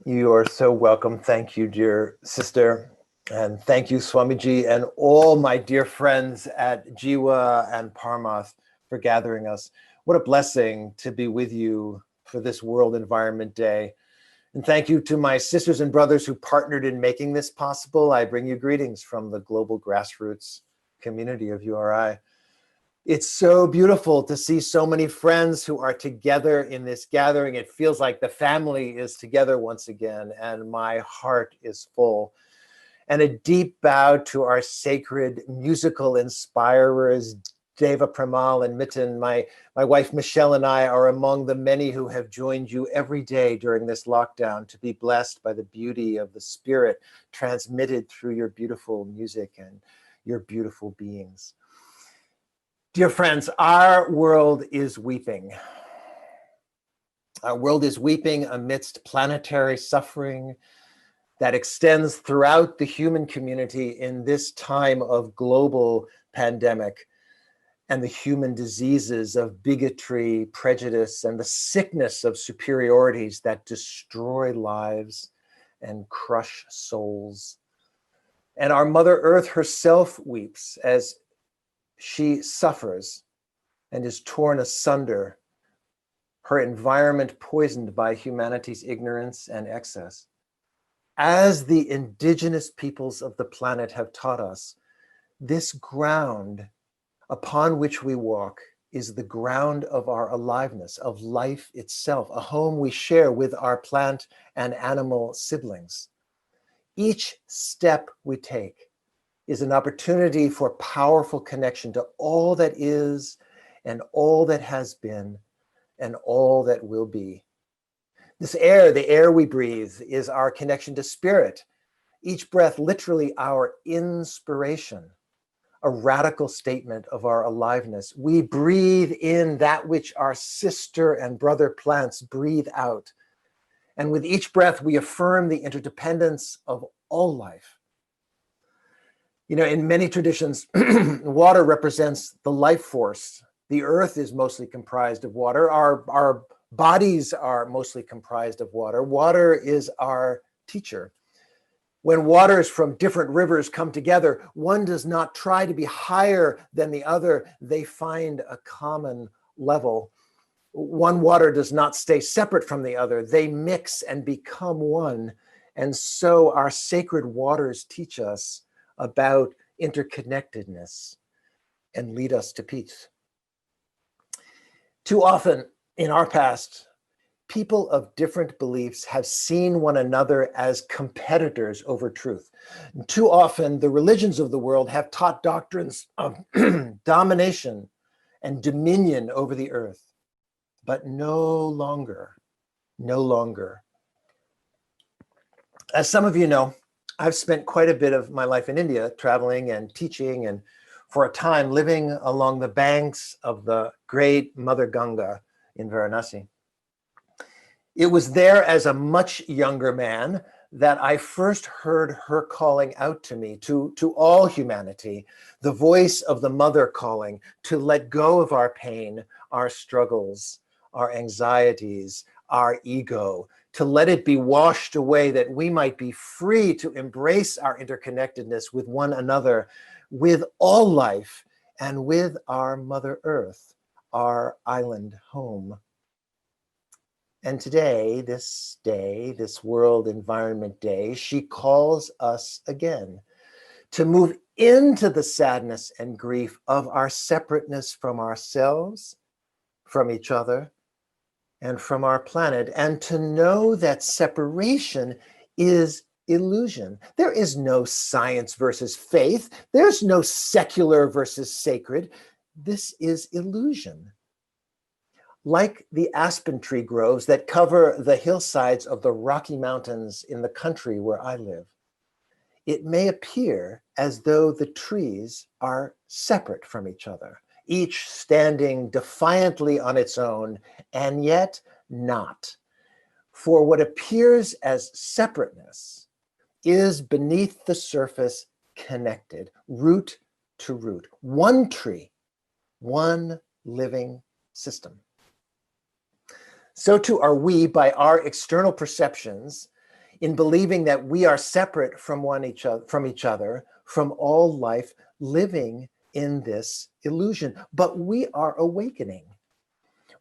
You are so welcome. Thank you, dear sister. And thank you, Swamiji, and all my dear friends at Jiwa and Parmarth for gathering us. What a blessing to be with you for this World Environment Day. And thank you to my sisters and brothers who partnered in making this possible. I bring you greetings from the global grassroots community of URI. It's so beautiful to see so many friends who are together in this gathering. It feels like the family is together once again, and my heart is full. And a deep bow to our sacred musical inspirers, Deva Premal and Mitten. My wife Michelle and I are among the many who have joined you every day during this lockdown to be blessed by the beauty of the spirit transmitted through your beautiful music and your beautiful beings. Dear friends, our world is weeping. Our world is weeping amidst planetary suffering that extends throughout the human community in this time of global pandemic and the human diseases of bigotry, prejudice, and the sickness of superiorities that destroy lives and crush souls. And our Mother Earth herself weeps as she suffers and is torn asunder, her environment poisoned by humanity's ignorance and excess. As the indigenous peoples of the planet have taught us, this ground upon which we walk is the ground of our aliveness, of life itself, a home we share with our plant and animal siblings. Each step we take is an opportunity for powerful connection to all that is and all that has been and all that will be. This air, the air we breathe, is our connection to spirit. Each breath literally our inspiration, a radical statement of our aliveness. We breathe in that which our sister and brother plants breathe out. And with each breath, we affirm the interdependence of all life. You know, in many traditions, water represents the life force. The earth is mostly comprised of water. Our bodies are mostly comprised of water. Water is our teacher. When waters from different rivers come together, one does not try to be higher than the other. They find a common level. One water does not stay separate from the other. They mix and become one. And so our sacred waters teach us about interconnectedness and lead us to peace. Too often in our past, people of different beliefs have seen one another as competitors over truth. Too often, the religions of the world have taught doctrines of domination and dominion over the earth, but no longer. As some of you know, I've spent quite a bit of my life in India, traveling and teaching, and for a time living along the banks of the great Mother Ganga in Varanasi. It was there as a much younger man that I first heard her calling out to me, to all humanity, the voice of the mother calling to let go of our pain, our struggles, our anxieties, our ego, to let it be washed away that we might be free to embrace our interconnectedness with one another, with all life, and with our Mother Earth, our island home. And today, this World Environment Day, she calls us again to move into the sadness and grief of our separateness from ourselves, from each other, and from our planet, and to know that separation is illusion. There is no science versus faith. There's no secular versus sacred. This is illusion. Like the aspen tree groves that cover the hillsides of the Rocky Mountains in the country where I live, it may appear as though the trees are separate from each other, each standing defiantly on its own, and yet not. For what appears as separateness is beneath the surface connected, root to root, one tree, one living system. So too are we by our external perceptions in believing that we are separate from each other, from all life, living in this illusion. But we are awakening.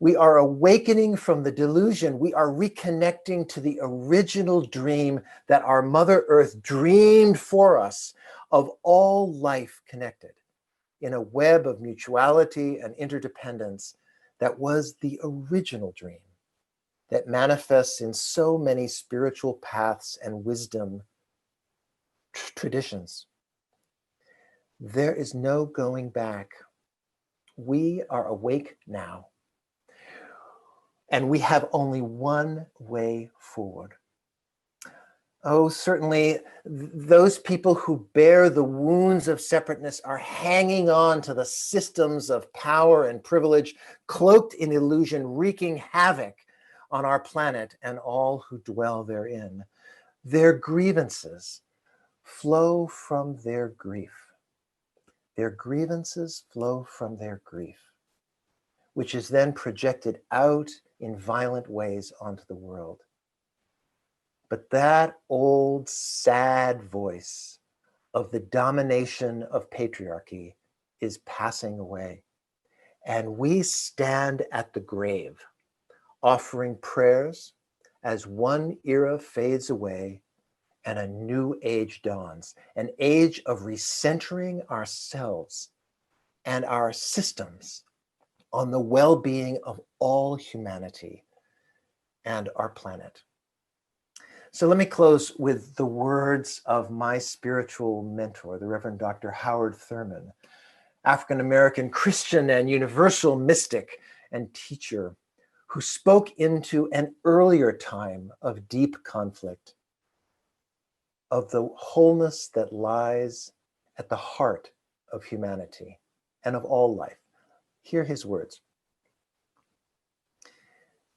We are awakening from the delusion. We are reconnecting to the original dream that our Mother Earth dreamed for us of all life connected in a web of mutuality and interdependence that was the original dream that manifests in so many spiritual paths and wisdom traditions. There is no going back. We are awake now. And we have only one way forward. Oh, certainly those people who bear the wounds of separateness are hanging on to the systems of power and privilege, cloaked in illusion, wreaking havoc on our planet and all who dwell therein. Their grievances flow from their grief. Their grievances flow from their grief, which is then projected out in violent ways onto the world. But that old sad voice of the domination of patriarchy is passing away. And we stand at the grave, offering prayers as one era fades away and a new age dawns, an age of recentering ourselves and our systems on the well-being of all humanity and our planet. So let me close with the words of my spiritual mentor, the Reverend Dr. Howard Thurman, African-American Christian and universal mystic and teacher who spoke into an earlier time of deep conflict, of the wholeness that lies at the heart of humanity and of all life. Hear his words.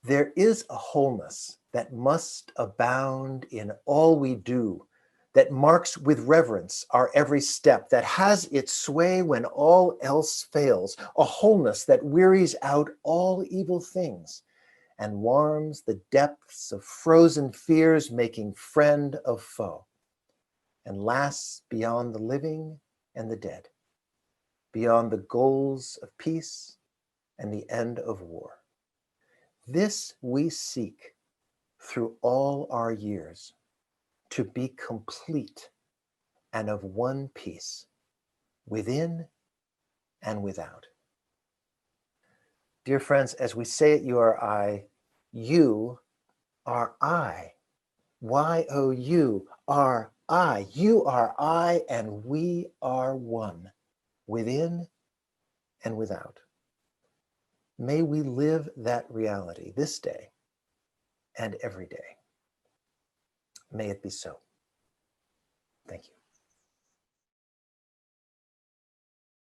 There is a wholeness that must abound in all we do, that marks with reverence our every step, that has its sway when all else fails, a wholeness that wearies out all evil things and warms the depths of frozen fears, making friend of foe, and lasts beyond the living and the dead, beyond the goals of peace and the end of war. This we seek through all our years, to be complete and of one piece, within and without. Dear friends, as we say at URI, you are I. Y-O-U-R-I. You are I, and we are one, within and without. May we live that reality this day and every day. May it be so. Thank you.